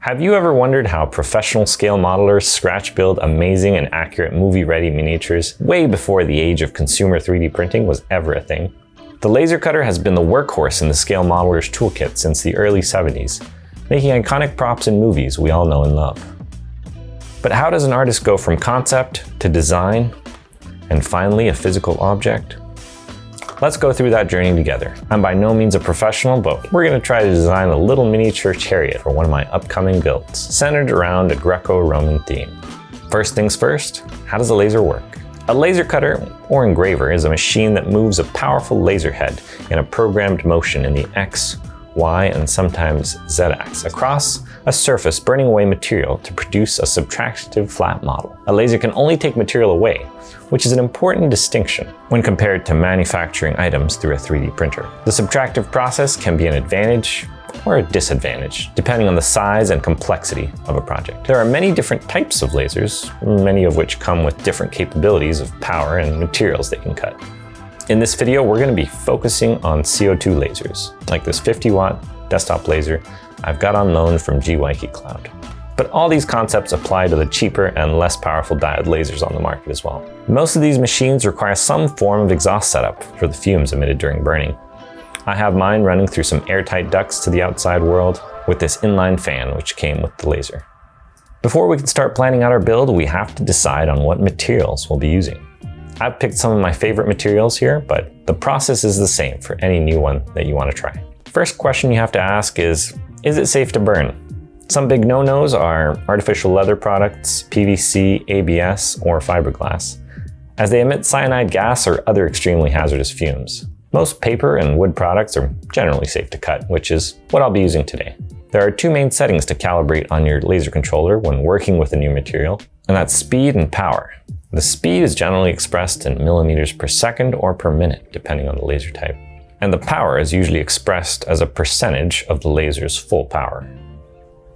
Have you ever wondered how professional scale modelers scratch build amazing and accurate movie-ready miniatures way before the age of consumer 3D printing was ever a thing? The laser cutter has been the workhorse in the scale modeler's toolkit since the early 70s, making iconic props in movies we all know and love. But how does an artist go from concept to design and finally a physical object? Let's go through that journey together. I'm by no means a professional, but we're going to try to design a little miniature chariot for one of my upcoming builds, centered around a Greco-Roman theme. First things first, how does a laser work? A laser cutter, or engraver, is a machine that moves a powerful laser head in a programmed motion in the X, Y, and sometimes Z axis across a surface, burning away material to produce a subtractive flat model. A laser can only take material away, which is an important distinction when compared to manufacturing items through a 3D printer. The subtractive process can be an advantage or a disadvantage, depending on the size and complexity of a project. There are many different types of lasers, many of which come with different capabilities of power and materials they can cut. In this video, we're going to be focusing on CO2 lasers, like this 50-watt desktop laser I've got on loan from GYK Cloud. But all these concepts apply to the cheaper and less powerful diode lasers on the market as well. Most of these machines require some form of exhaust setup for the fumes emitted during burning. I have mine running through some airtight ducts to the outside world with this inline fan which came with the laser. Before we can start planning out our build, we have to decide on what materials we'll be using. I've picked some of my favorite materials here, but the process is the same for any new one that you want to try. First question you have to ask is it safe to burn? Some big no-nos are artificial leather products, PVC, ABS, or fiberglass, as they emit cyanide gas or other extremely hazardous fumes. Most paper and wood products are generally safe to cut, which is what I'll be using today. There are two main settings to calibrate on your laser controller when working with a new material, and that's speed and power. The speed is generally expressed in millimeters per second or per minute, depending on the laser type. And the power is usually expressed as a percentage of the laser's full power.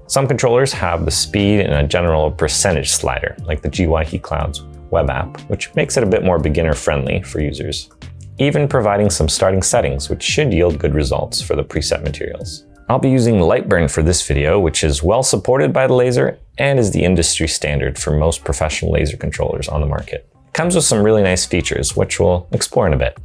Some controllers have the speed in a general percentage slider, like the GYK Cloud's web app, which makes it a bit more beginner-friendly for users, even providing some starting settings, which should yield good results for the preset materials. I'll be using Lightburn for this video, which is well supported by the laser and is the industry standard for most professional laser controllers on the market. It comes with some really nice features, which we'll explore in a bit.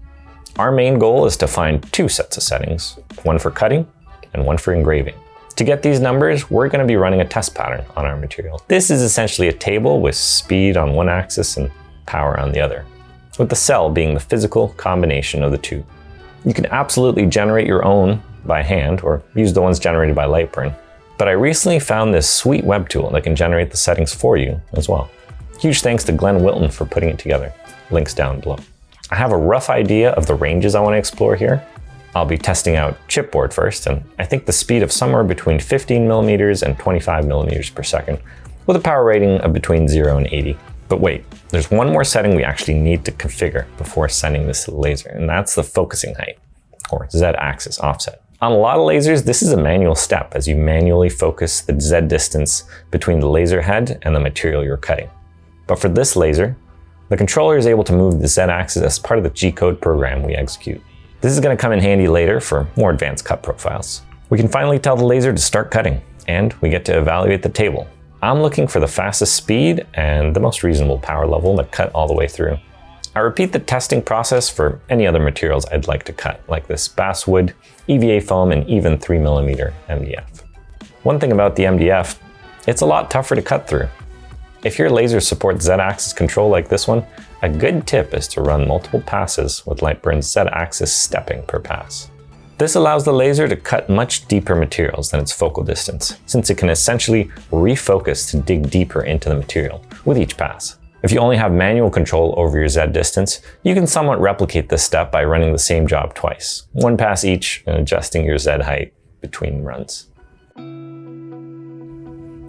Our main goal is to find two sets of settings, one for cutting and one for engraving. To get these numbers, we're going to be running a test pattern on our material. This is essentially a table with speed on one axis and power on the other, with the cell being the physical combination of the two. You can absolutely generate your own by hand or use the ones generated by Lightburn, but I recently found this sweet web tool that can generate the settings for you as well. Huge thanks to Glenn Wilton for putting it together. Links down below. I have a rough idea of the ranges I want to explore here. I'll be testing out chipboard first, and I think the speed of somewhere between 15 millimeters and 25 millimeters per second, with a power rating of between 0 and 80. But wait, there's one more setting we actually need to configure before sending this to the laser, and that's the focusing height, or Z-axis offset. On a lot of lasers, this is a manual step as you manually focus the Z distance between the laser head and the material you're cutting. But for this laser, the controller is able to move the Z-axis as part of the G-code program we execute. This is going to come in handy later for more advanced cut profiles. We can finally tell the laser to start cutting, and we get to evaluate the table. I'm looking for the fastest speed and the most reasonable power level to cut all the way through. I repeat the testing process for any other materials I'd like to cut, like this basswood, EVA foam, and even 3mm MDF. One thing about the MDF, it's a lot tougher to cut through. If your laser supports Z-axis control like this one, a good tip is to run multiple passes with Lightburn's Z-axis stepping per pass. This allows the laser to cut much deeper materials than its focal distance, since it can essentially refocus to dig deeper into the material with each pass. If you only have manual control over your Z distance, you can somewhat replicate this step by running the same job twice, one pass each, and adjusting your Z height between runs.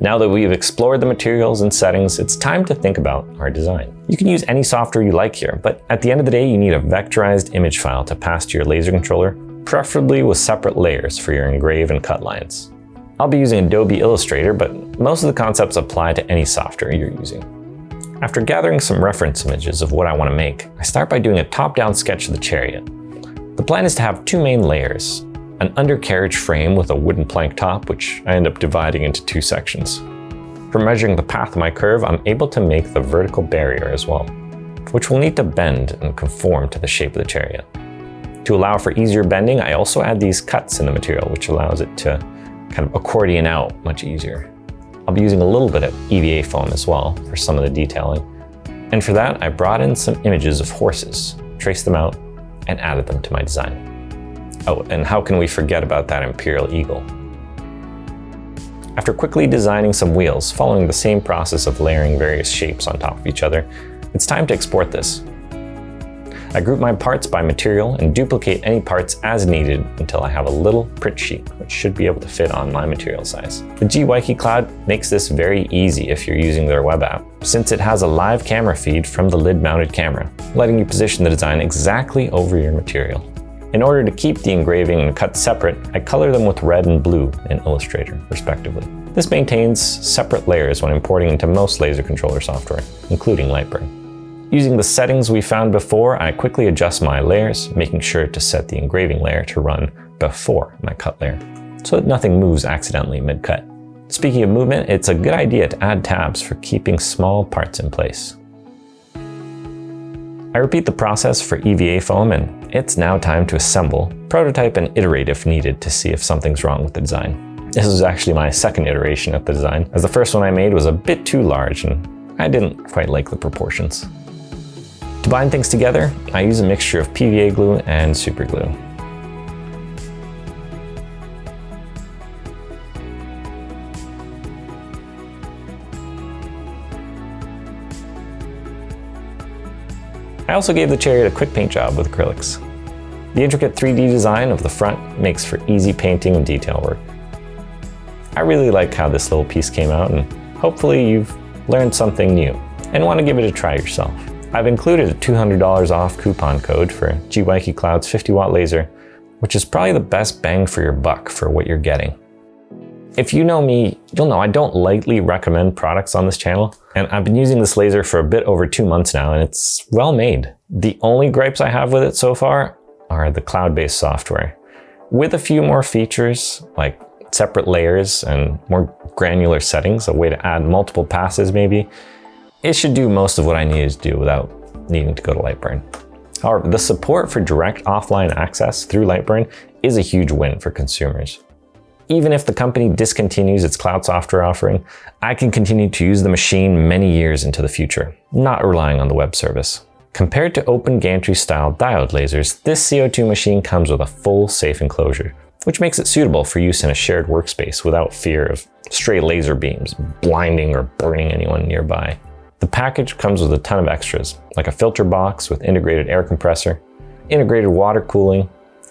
Now that we've explored the materials and settings, it's time to think about our design. You can use any software you like here, but at the end of the day, you need a vectorized image file to pass to your laser controller, preferably with separate layers for your engrave and cut lines. I'll be using Adobe Illustrator, but most of the concepts apply to any software you're using. After gathering some reference images of what I want to make, I start by doing a top-down sketch of the chariot. The plan is to have two main layers, an undercarriage frame with a wooden plank top, which I end up dividing into 2 sections. For measuring the path of my curve, I'm able to make the vertical barrier as well, which will need to bend and conform to the shape of the chariot. To allow for easier bending, I also add these cuts in the material, which allows it to kind of accordion out much easier. I'll be using a little bit of EVA foam as well for some of the detailing. And for that, I brought in some images of horses, traced them out, and added them to my design. Oh, and how can we forget about that imperial eagle? After quickly designing some wheels, following the same process of layering various shapes on top of each other, it's time to export this. I group my parts by material and duplicate any parts as needed until I have a little print sheet, which should be able to fit on my material size. The GYK Cloud makes this very easy if you're using their web app, since it has a live camera feed from the lid-mounted camera, letting you position the design exactly over your material. In order to keep the engraving and cuts separate, I color them with red and blue in Illustrator, respectively. This maintains separate layers when importing into most laser controller software, including Lightburn. Using the settings we found before, I quickly adjust my layers, making sure to set the engraving layer to run before my cut layer, so that nothing moves accidentally mid-cut. Speaking of movement, it's a good idea to add tabs for keeping small parts in place. I repeat the process for EVA foam, and it's now time to assemble, prototype, and iterate if needed to see if something's wrong with the design. This is actually my second iteration of the design, as the first one I made was a bit too large and I didn't quite like the proportions. To bind things together, I use a mixture of PVA glue and super glue. I also gave the chariot a quick paint job with acrylics. The intricate 3D design of the front makes for easy painting and detail work. I really like how this little piece came out, and hopefully you've learned something new and want to give it a try yourself. I've included a $200 off coupon code for GYK Cloud's 50-watt laser, which is probably the best bang for your buck for what you're getting. If you know me, you'll know I don't lightly recommend products on this channel, and I've been using this laser for a bit over 2 months now, and it's well made. The only gripes I have with it so far are the cloud-based software. With a few more features, like separate layers and more granular settings, a way to add multiple passes maybe, it should do most of what I needed to do without needing to go to Lightburn. However, the support for direct offline access through Lightburn is a huge win for consumers. Even if the company discontinues its cloud software offering, I can continue to use the machine many years into the future, not relying on the web service. Compared to open gantry-style diode lasers, this CO2 machine comes with a full safe enclosure, which makes it suitable for use in a shared workspace without fear of stray laser beams blinding or burning anyone nearby. The package comes with a ton of extras, like a filter box with integrated air compressor, integrated water cooling,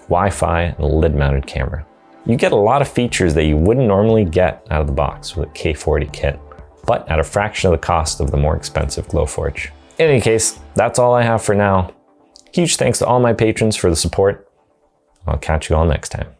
Wi-Fi, and a lid-mounted camera. You get a lot of features that you wouldn't normally get out of the box with a K40 kit, but at a fraction of the cost of the more expensive Glowforge. In any case, that's all I have for now. Huge thanks to all my patrons for the support. I'll catch you all next time.